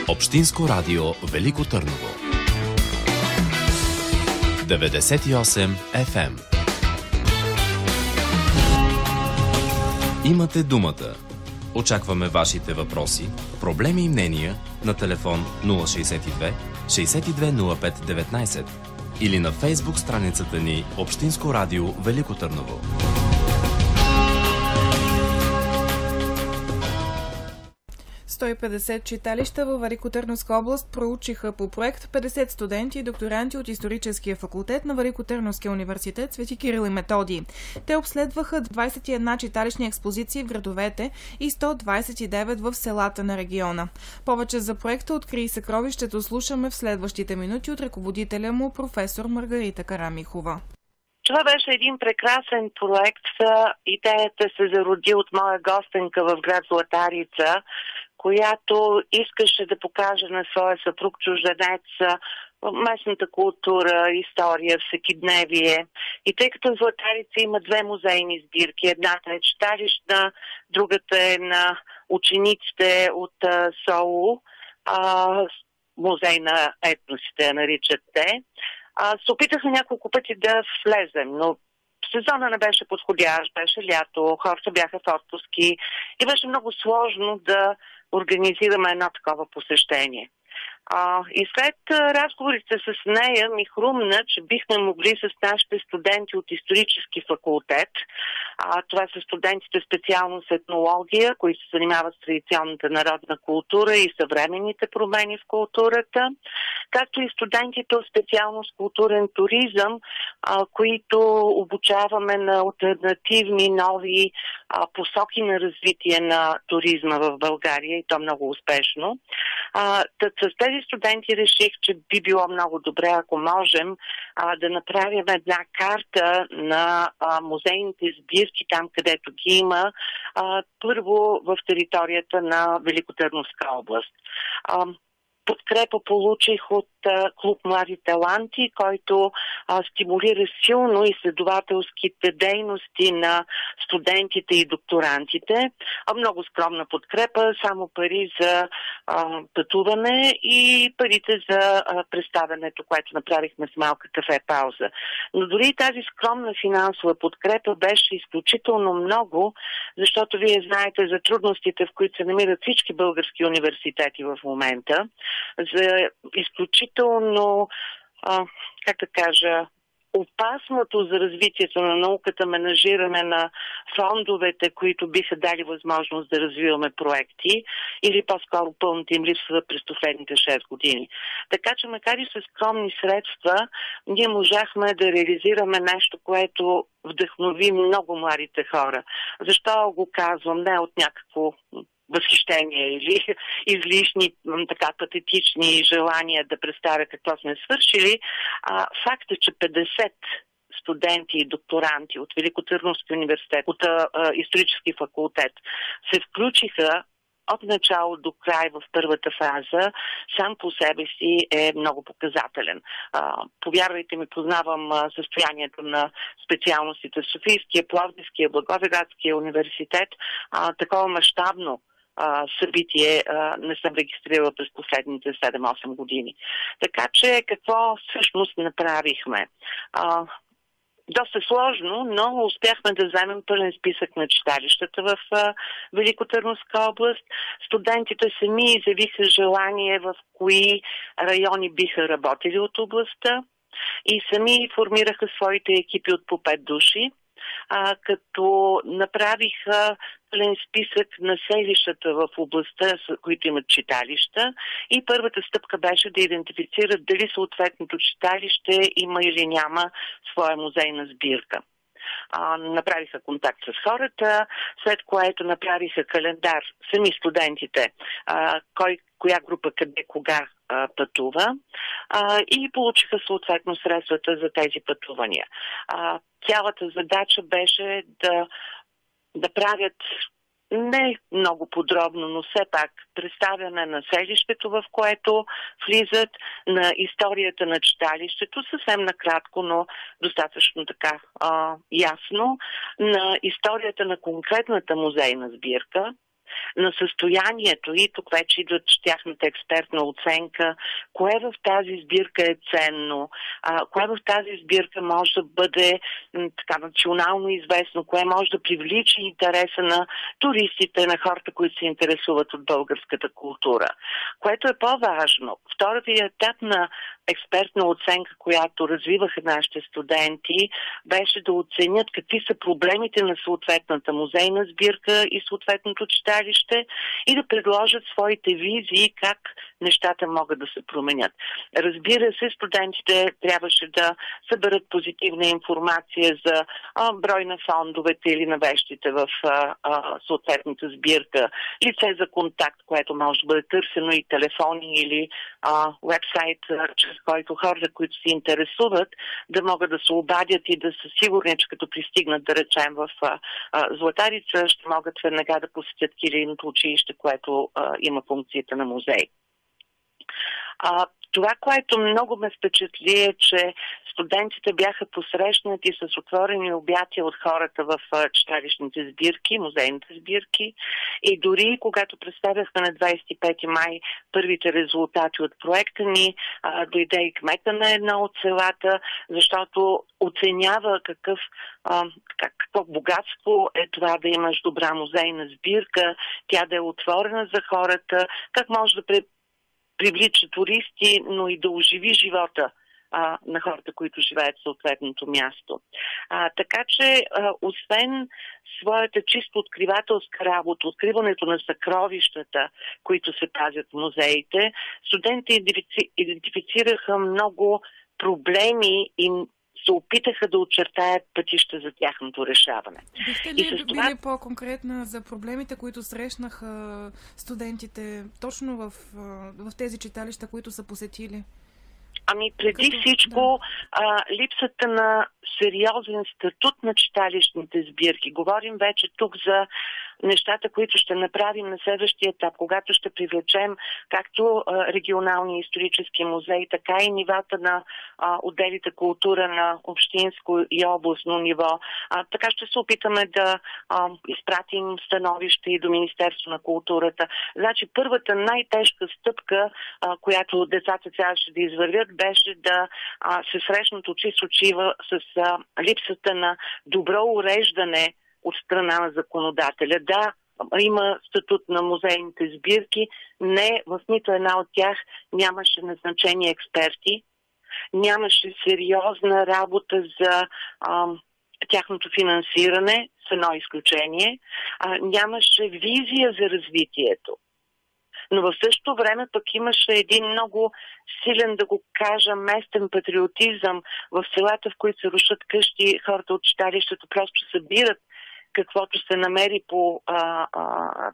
Общинско радио Велико Търново 98 FM. Имате думата. Очакваме вашите въпроси, проблеми и мнения на телефон 062 6205 19 или на Фейсбук страницата ни Общинско радио Велико Търново. ...150 читалища във Великотърновска област проучиха по проект 50 студенти и докторанти от историческия факултет на Великотърновския университет Свети Кирил и Методий. Те обследваха 21 читалищни експозиции в градовете и 129 в селата на региона. Повече за проекта "Открий съкровището" слушаме в следващите минути от ръководителя му професор Маргарита Карамихова. Това беше един прекрасен проект. Идеята се зароди от моя гостенка в град Златарица, която искаше да покаже на своя съпруг чужденец местната култура, история, всекидневие. И тъй като в Златарица има две музейни сбирки, едната е читалищна, другата е на учениците от СОУ, музей на етносите я наричат те. Се опитахме няколко пъти да влезем, но сезона не беше подходящ, беше лято, хората бяха в отпуски и беше много сложно да организираме едно такова посещение. И след разговорите с нея ми хрумна, че бихме могли с нашите студенти от исторически факултет, това са студентите специално с етнология, които се занимават с традиционната народна култура и съвременните промени в културата, както и студентите от специалност културен туризъм, които обучаваме на алтернативни нови посоки на развитие на туризма в България, и то много успешно. С тези студенти реших, че би било много добре, ако можем да направим една карта на музейните сбирки там, където ги има, първо в територията на Великотърновска област. Подкрепа получих от клуб "Млади таланти", който стимулира силно изследователските дейности на студентите и докторантите. Много скромна подкрепа, само пари за пътуване и парите за представянето, което направихме с малка кафе пауза. Но дори тази скромна финансова подкрепа беше изключително много, защото вие знаете за трудностите, в които се намират всички български университети в момента, за изключително, опасното за развитието на науката менажиране на фондовете, които биха дали възможност да развиваме проекти, или по-скоро пълната им липса през последните 6 години. Така че, макар и с скромни средства, ние можахме да реализираме нещо, което вдъхнови много младите хора. Защо го казвам? Не от някакво възхищение или излишни, патетични желания да представя какво сме свършили. Факт е, че 50 студенти и докторанти от Великотърновския университет, от исторически факултет се включиха от начало до край в първата фаза, сам по себе си е много показателен. Повярвайте ми, познавам състоянието на специалностите в Софийския, Пловдивския, Благоевградския университет. Такова мащабно събитие не съм регистрирала през последните 7-8 години. Така че какво всъщност направихме? Доста сложно, но успяхме да вземем пълен списък на читалищата в Великотърновска област. Студентите сами изявиха желание в кои райони биха работили от областта и сами формираха своите екипи от по 5 души, като направиха пълен списък на селищата в областта, които имат читалища, и първата стъпка беше да идентифицират дали съответното читалище има или няма своя музейна сбирка. Направиха контакт с хората, след което направиха календар сами студентите, коя група къде, кога пътува, и получиха съответно средствата за тези пътувания. Цялата задача беше да правят не много подробно, но все пак представяне на селището, в което влизат, на историята на читалището, съвсем накратко, но достатъчно така ясно, на историята на конкретната музейна сбирка, на състоянието и тук вече идват тяхната експертна оценка, кое в тази сбирка е ценно, кое в тази сбирка може да бъде така национално известно, кое може да привлича интереса на туристите, на хората, които се интересуват от българската култура. Което е по-важно. Втората етап на експертна оценка, която развиваха нашите студенти, беше да оценят какви са проблемите на съответната музейна сбирка и съответното читалище и да предложат своите визии как нещата могат да се променят. Разбира се, студентите трябваше да съберат позитивна информация за брой на фондовете или на вещите в съответната сбирка, лице за контакт, което може да бъде търсено и телефони или вебсайт, чрез който хората, които се интересуват, да могат да се обадят и да са сигурни, че като пристигнат, да речем, в Златарица, ще могат веднага да посетят килийното училище, което има функцията на музей. Това, което много ме впечатли е, че студентите бяха посрещнати с отворени обятия от хората в читалищните сбирки, музейните сбирки и дори когато представяхме на 25 май първите резултати от проекта ни, дойде и кмета на едно от селата, защото оценява какво богатство е това да имаш добра музейна сбирка, тя да е отворена за хората, как може да привлича туристи, но и да оживи живота на хората, които живеят в съответното място. Така че, освен своята чисто откривателска работа, откриването на съкровищата, които се пазят в музеите, студентите идентифицираха много проблеми и се опитаха да очертаят пътища за тяхното решаване. Бихте ли били по-конкретна за проблемите, които срещнаха студентите точно в тези читалища, които са посетили? Преди всичко, липсата на сериозен статут на читалищните сбирки. Говорим вече тук за нещата, които ще направим на следващия етап, когато ще привлечем както регионалния исторически музей, така и нивата на отделите култура на общинско и областно ниво. Така ще се опитаме да изпратим становище и до Министерство на културата. Значи първата най-тежка стъпка, която децата трябваше да извървят, беше да се срещнат очи с очи с липсата на добро уреждане от страна на законодателя. Да, има статут на музейните сбирки, не в нито една от тях нямаше назначени експерти, нямаше сериозна работа за тяхното финансиране, с едно изключение, нямаше визия за развитието. Но в същото време пък имаше един много силен, да го кажа, местен патриотизъм в селата, в които се рушат къщи, хората от читалището просто събират каквото се намери по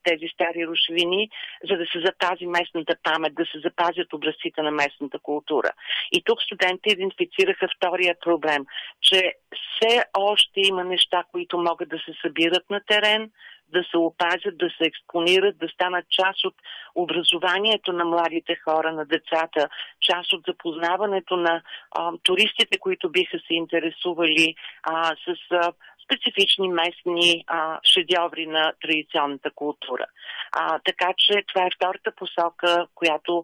тези стари рушевини, за да се запази местната памет, да се запазят образците на местната култура. И тук студентите идентифицираха втория проблем, че все още има неща, които могат да се събират на терен, да се опазят, да се експонират, да станат част от образованието на младите хора, на децата, част от запознаването на туристите, които биха се интересували с специфични местни шедьоври на традиционната култура. Така че това е втората посока, която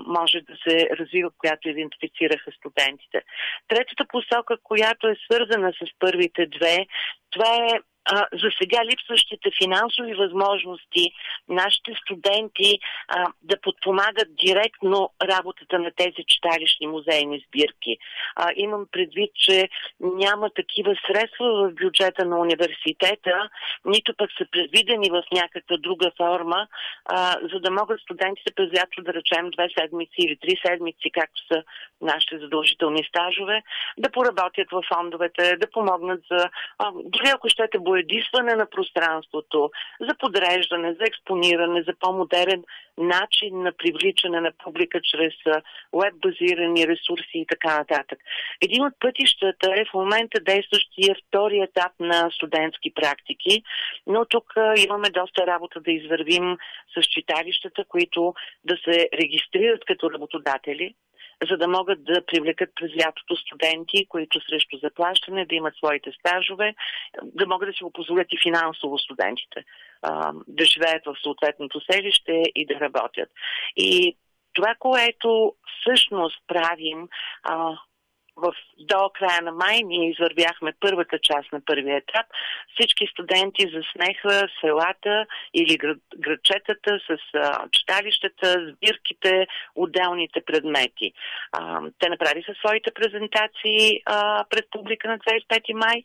може да се развива, която идентифицираха студентите. Третата посока, която е свързана с първите две, това е за сега липсващите финансови възможности нашите студенти да подпомагат директно работата на тези читалищни музейни сбирки. Имам предвид, че няма такива средства в бюджета на университета, нито пък са предвидени в някаква друга форма, за да могат студентите през лято, да речем 2 седмици или 3 седмици, както са нашите задължителни стажове, да поработят във фондовете, да помогнат за, дори ако щете, боядисване на пространството, за подреждане, за експониране, за по-модерен начин на привличане на публика чрез уеб-базирани ресурси и така нататък. Един от пътищата е в момента действащия втори етап на студентски практики, но тук имаме доста работа да извървим с читалищата, които да се регистрират като работодатели, за да могат да привлекат през лятото студенти, които срещу заплащане да имат своите стажове, да могат да си го позволят и финансово студентите, да живеят в съответното селище и да работят. И това, което всъщност правим до края на май, ние извървяхме първата част на първия етап. Всички студенти заснеха селата или градчетата с читалищата, сбирките, отделните предмети. Те направиха своите презентации пред публика на 25 май.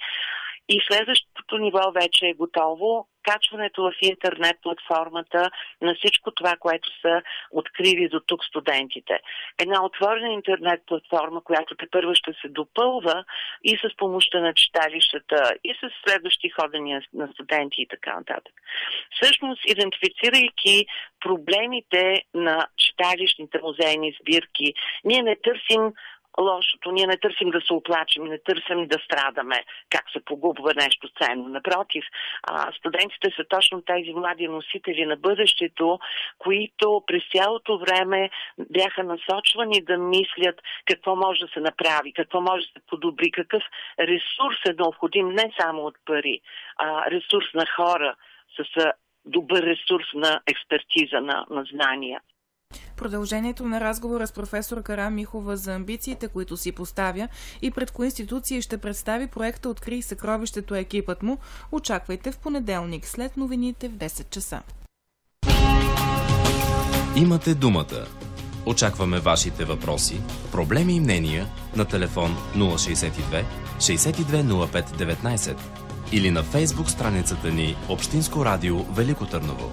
И следващото ниво вече е готово. Качването в интернет платформата на всичко това, което са открили до тук студентите. Една отворена интернет платформа, която тепърва ще се допълва и с помощта на читалищата, и с следващи ходения на студенти и така нататък. Всъщност, идентифицирайки проблемите на читалищните музейни сбирки, ние не търсим лошото, ние не търсим да се оплачем, не търсим да страдаме, как се погубва нещо ценно. Напротив, студентите са точно тези млади носители на бъдещето, които през цялото време бяха насочвани да мислят какво може да се направи, какво може да се подобри, какъв ресурс е необходим не само от пари, а ресурс на хора с добър ресурс на експертиза, на знания. Продължението на разговора с професор Карамихова за амбициите, които си поставя и пред кои институции ще представи проекта "Открий съкровището" екипът му, очаквайте в понеделник след новините в 10 часа. Имате думата. Очакваме вашите въпроси, проблеми и мнения на телефон 062 6205 19 или на Фейсбук страницата ни Общинско радио Велико Търново.